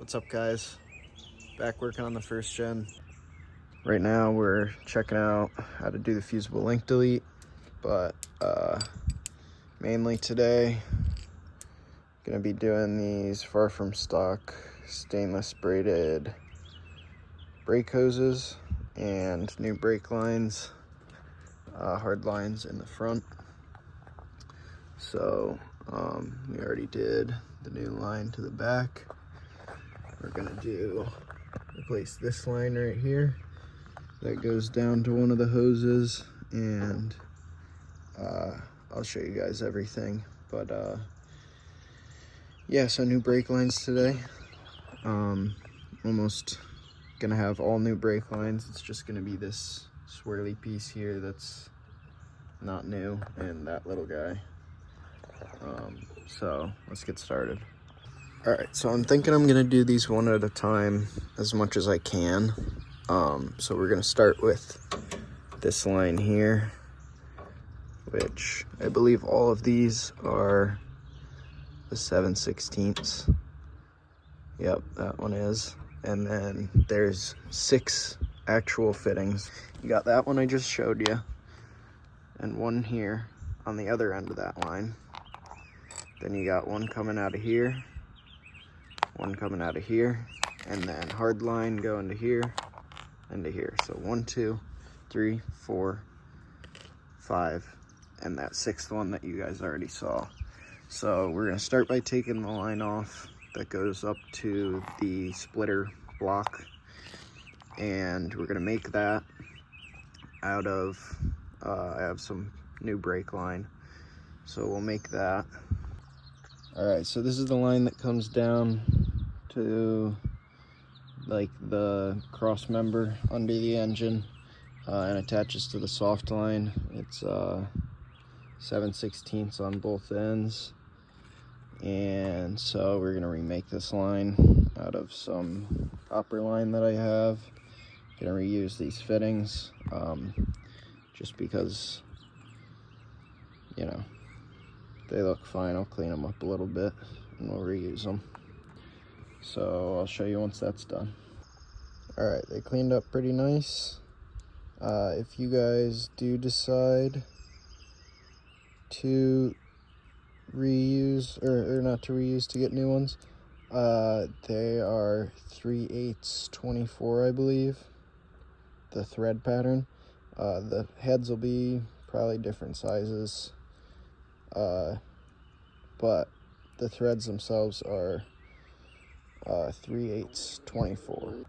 What's up, guys? Back working on the first gen. Right now we're checking out how to do the fusible link delete, but mainly today gonna be doing these far from stock stainless braided brake hoses and new brake lines, hard lines in the front. So we already did the new line to the back. We're gonna replace this line right here that goes down to one of the hoses, and I'll show you guys everything. But yeah, so new brake lines today. Almost gonna have all new brake lines. It's just gonna be this swirly piece here that's not new, and that little guy. So let's get started. All right, so I'm thinking I'm gonna do these one at a time as much as I can. So we're gonna start with this line here, which I believe all of these are the 7/16. Yep, that one is. And then there's 6 actual fittings. You got that one I just showed you, and one here on the other end of that line. Then you got one coming out of here, one coming out of here, and then hard line going to here and to here. So 1, 2, 3, 4, 5, and that 6th one that you guys already saw. So we're gonna start by taking the line off that goes up to the splitter block, and we're gonna make that out of I have some new brake line, so we'll make that. All right, so this is the line that comes down to like the cross member under the engine and attaches to the soft line. It's 7/16 on both ends, and so we're gonna remake this line out of some copper line that I have. Gonna reuse these fittings just because, you know, they look fine. I'll clean them up a little bit and we'll reuse them. So I'll show you once that's done. All right, they cleaned up pretty nice. If you guys do decide to reuse, or not to reuse, to get new ones, they are 3/8 24, I believe, the thread pattern. The heads will be probably different sizes, but the threads themselves are 3/8 24.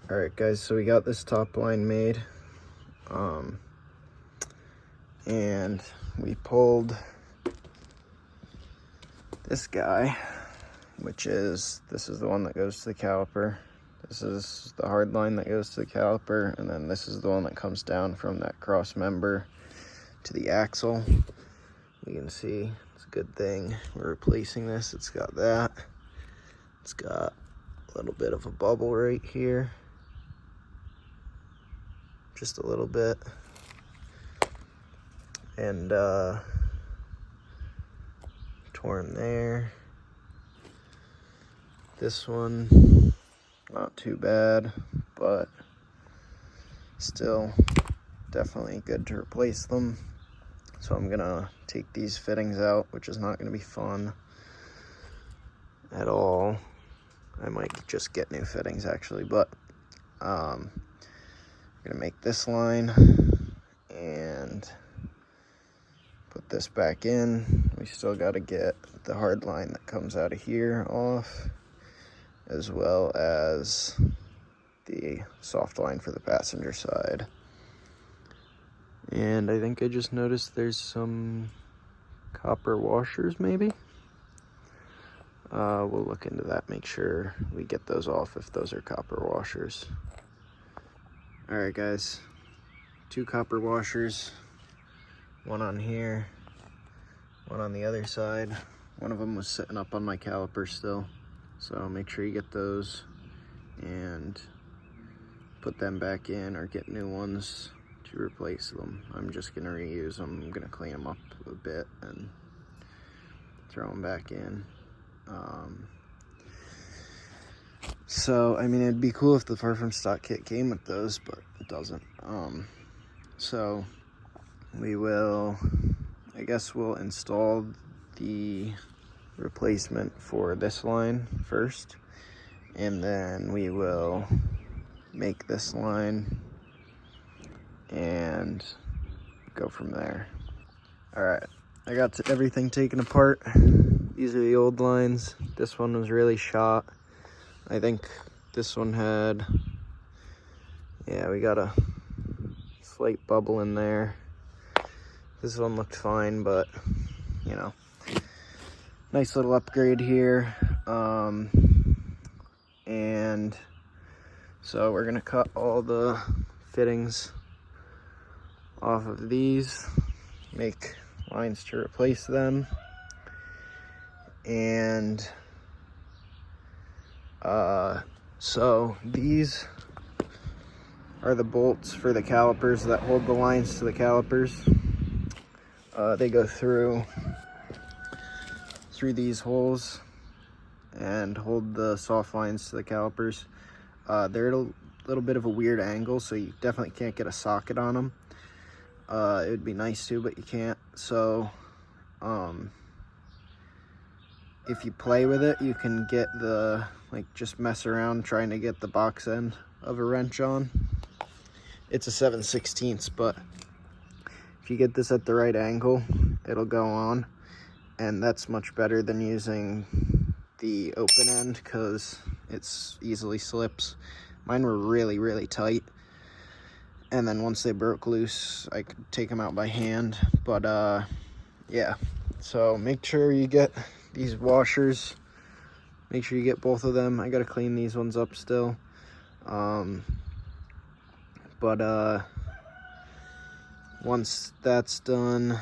All right, guys, so we got this top line made, and we pulled this guy, this is the one that goes to the caliper. This is the hard line that goes to the caliper, and then this is the one that comes down from that cross member to the axle. You can see it's a good thing we're replacing this. It's got that. It's got a little bit of a bubble right here, just a little bit, and torn there. This one, not too bad, but still definitely good to replace them. So I'm gonna take these fittings out, which is not gonna be fun at all. I might just get new fittings actually, but I'm gonna make this line and put this back in. We still got to get the hard line that comes out of here off, as well as the soft line for the passenger side. And I think I just noticed there's some copper washers maybe. We'll look into that, make sure we get those off if those are copper washers. All right, guys, 2 copper washers, one on here, one on the other side. One of them was sitting up on my caliper still, so make sure you get those and put them back in, or get new ones to replace them. I'm just gonna reuse them. I'm gonna clean them up a bit and throw them back in. So, I mean, it'd be cool if the Far From Stock kit came with those, but it doesn't. So we will, I guess we'll install the replacement for this line first, and then we will make this line and go from there. All right, I got everything taken apart. These are the old lines. This one was really shot. I think this one had, yeah, we got a slight bubble in there. This one looked fine, but you know, nice little upgrade here. And so we're gonna cut all the fittings off of these, make lines to replace them, and so these are the bolts for the calipers that hold the lines to the calipers. They go through these holes and hold the soft lines to the calipers. They're at a little bit of a weird angle, so you definitely can't get a socket on them. It would be nice to, but you can't. So if you play with it, you can get the, like, just mess around trying to get the box end of a wrench on. It's a 7/16, but if you get this at the right angle, it'll go on, and that's much better than using the open end because it's easily slips. Mine were really, really tight, and then once they broke loose, I could take them out by hand. But yeah, so make sure you get these washers. Make sure you get both of them. I gotta clean these ones up still. But once that's done,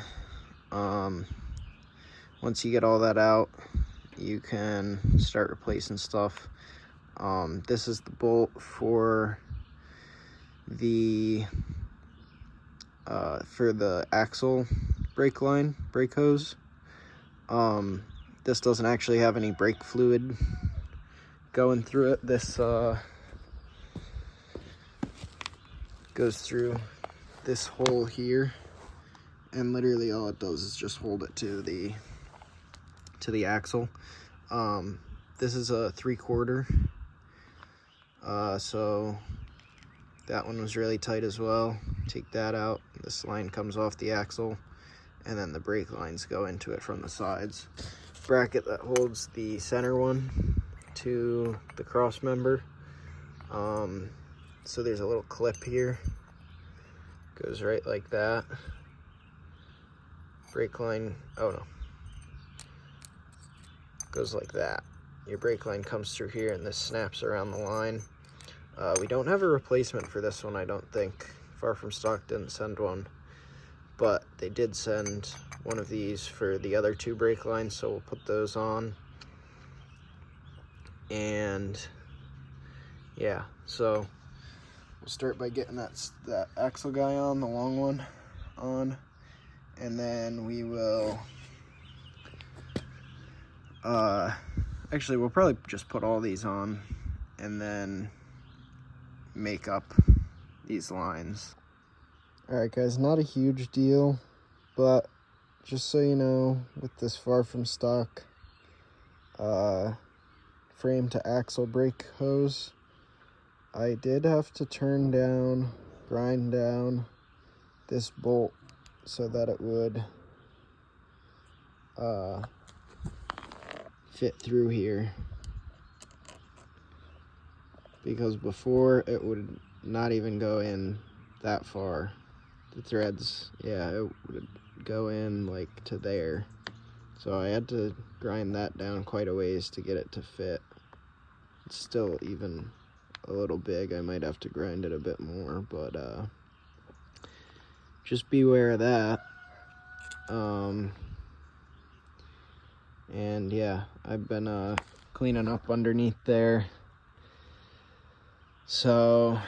once you get all that out, you can start replacing stuff. This is the bolt for the axle brake line, brake hose. This doesn't actually have any brake fluid going through it. This goes through this hole here, and literally all it does is just hold it to the axle. This is a 3/4, so that one was really tight as well. Take that out. This line comes off the axle, and then the brake lines go into it from the sides. Bracket that holds the center one to the cross member. So there's a little clip here, goes right like that. Brake line, oh no, goes like that. Your brake line comes through here, and this snaps around the line. We don't have a replacement for this one, I don't think. Far From Stock didn't send one, but they did send one of these for the other two brake lines, so we'll put those on. And yeah, so we'll start by getting that axle guy on, the long one on, and then we will actually we'll probably just put all these on and then make up these lines. All right guys, not a huge deal, but just so you know, with this Far From Stock frame to axle brake hose, I did have to grind down this bolt so that it would fit through here, because before it would not even go in that far. The threads, yeah, it would go in like to there, so I had to grind that down quite a ways to get it to fit. It's still even a little big. I might have to grind it a bit more, but just beware of that. And yeah, I've been cleaning up underneath there, so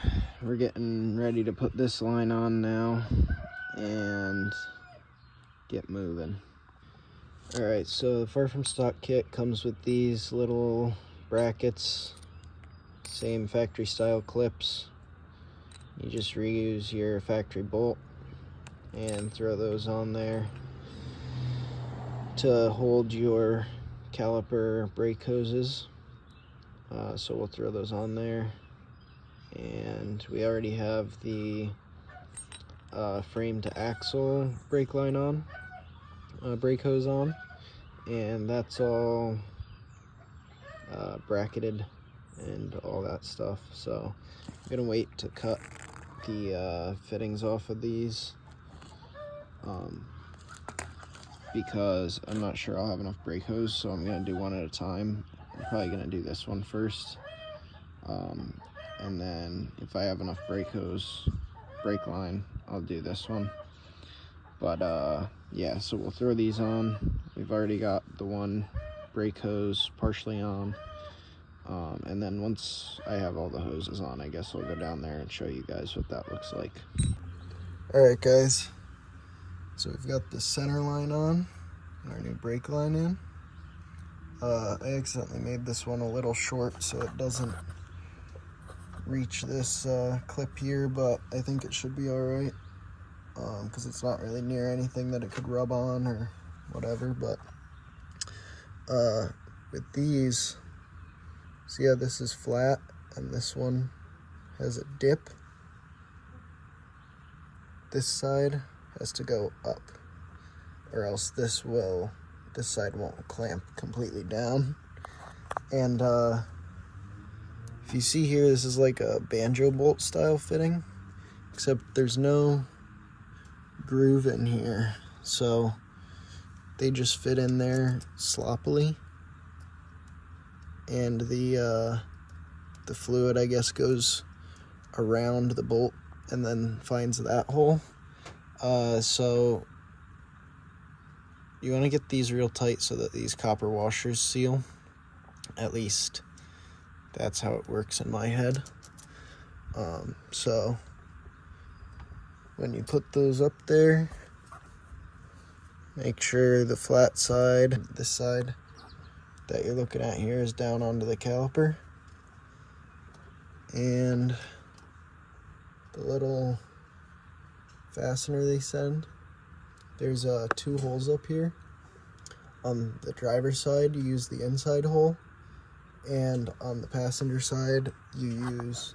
we're getting ready to put this line on now and get moving. All right, so the Far From Stock kit comes with these little brackets Same factory style clips. You just reuse your factory bolt and throw those on there to hold your caliper brake hoses. So we'll throw those on there, and we already have the frame to axle brake line on, brake hose on, and that's all bracketed and all that stuff. So I'm gonna wait to cut the fittings off of these because I'm not sure I'll have enough brake hose, so I'm gonna do one at a time. I'm probably gonna do this one first, and then if I have enough brake line, I'll do this one. But yeah, so we'll throw these on. We've already got the one brake hose partially on, and then once I have all the hoses on, I guess I'll go down there and show you guys what that looks like. Alright guys, so we've got the center line on and our new brake line in. I accidentally made this one a little short so it doesn't reach this clip here, but I think it should be alright, because it's not really near anything that it could rub on or whatever. But with these, see how this is flat and this one has a dip? This side has to go up, or else this side won't clamp completely down. And if you see here, this is like a banjo bolt style fitting, except there's no groove in here, so they just fit in there sloppily, and the fluid, I guess, goes around the bolt and then finds that hole. So you want to get these real tight so that these copper washers seal. At least that's how it works in my head. So when you put those up there, make sure the flat side, this side that you're looking at here, is down onto the caliper, and the little fastener they send, there's 2 holes up here. On the driver's side, you use the inside hole, and on the passenger side, you use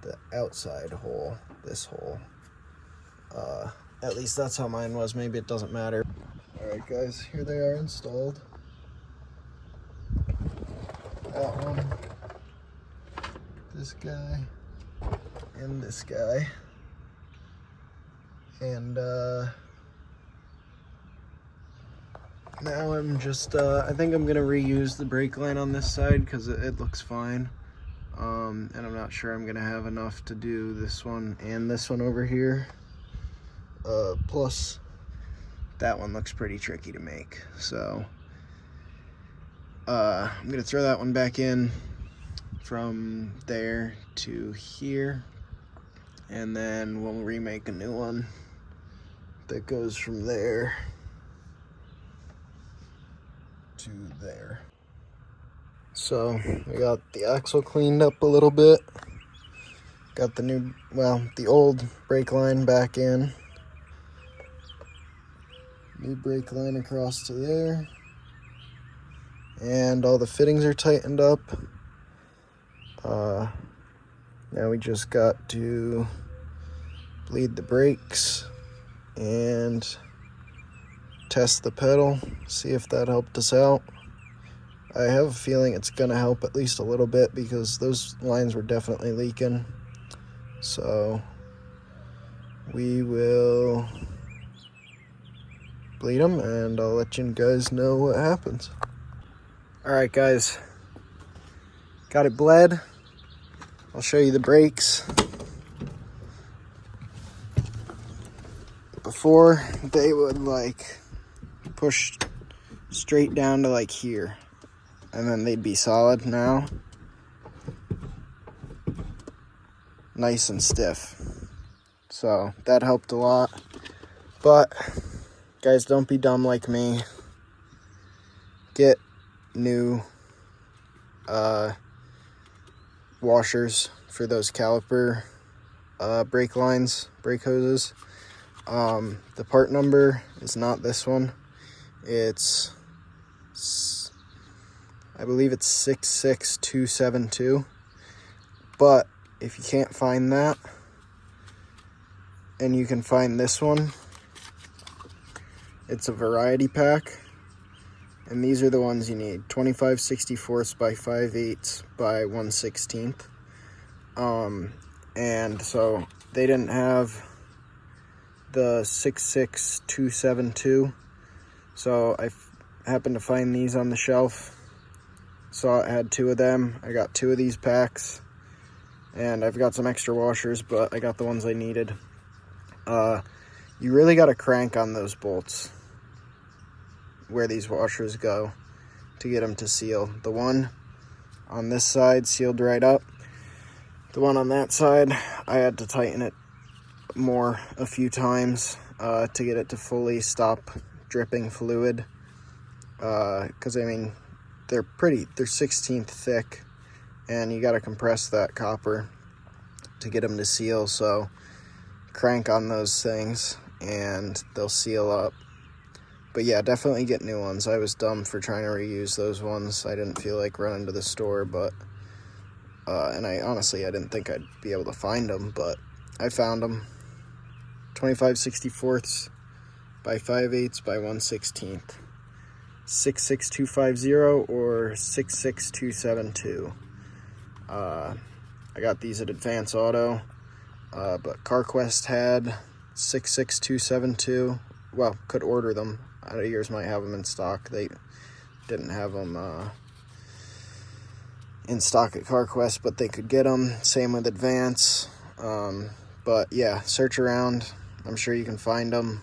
the outside hole, this hole. At least that's how mine was. Maybe it doesn't matter. Alright guys, here they are installed. That one, this guy, and this guy. And now I'm just, I think I'm gonna reuse the brake line on this side because it looks fine. And I'm not sure I'm gonna have enough to do this one and this one over here. Plus, that one looks pretty tricky to make. So, I'm gonna throw that one back in from there to here. And then we'll remake a new one that goes from there to there. So we got the axle cleaned up a little bit. Got the new, well, the old brake line back in. New brake line across to there. And all the fittings are tightened up. Now we just got to bleed the brakes and test the pedal, see if that helped us out. I have a feeling it's gonna help at least a little bit because those lines were definitely leaking. So we will bleed them and I'll let you guys know what happens. Alright guys, got it bled. I'll show you the brakes. Before, they would like push straight down to like here, and then they'd be solid. Now, nice and stiff. So that helped a lot. But guys, don't be dumb like me. Get new washers for those caliper brake lines, brake hoses. The part number is not this one. It's, I believe it's 66272. But if you can't find that, and you can find this one, it's a variety pack. And these are the ones you need: 25/64 by 5/8 by 1/16. And so they didn't have the 66272, so I happened to find these on the shelf. Saw it had 2 of them. I got 2 of these packs, and I've got some extra washers, but I got the ones I needed. You really got to crank on those bolts where these washers go to get them to seal. The one on this side sealed right up. The one on that side, I had to tighten it more a few times to get it to fully stop dripping fluid. Because I mean, they're 16th thick, and you got to compress that copper to get them to seal. So crank on those things and they'll seal up. But yeah, definitely get new ones. I was dumb for trying to reuse those ones. I didn't feel like running to the store, but and I didn't think I'd be able to find them, but I found them. 25/64 by 5/8 by 1/16. 66250 or 66272. I got these at Advance Auto, but CarQuest had 66272. Well, could order them. Yours might have them in stock. They didn't have them in stock at CarQuest, but they could get them. Same with Advance. But yeah, search around. I'm sure you can find them,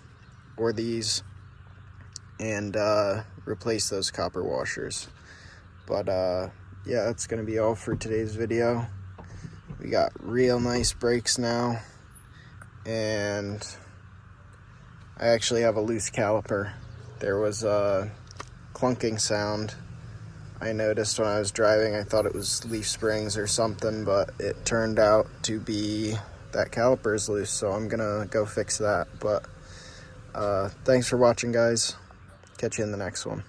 or these, and replace those copper washers. But yeah, that's gonna be all for today's video. We got real nice brakes now, and I actually have a loose caliper. There was a clunking sound I noticed when I was driving. I thought it was leaf springs or something, but it turned out to be that caliper is loose, so I'm gonna go fix that. But thanks for watching, guys. Catch you in the next one.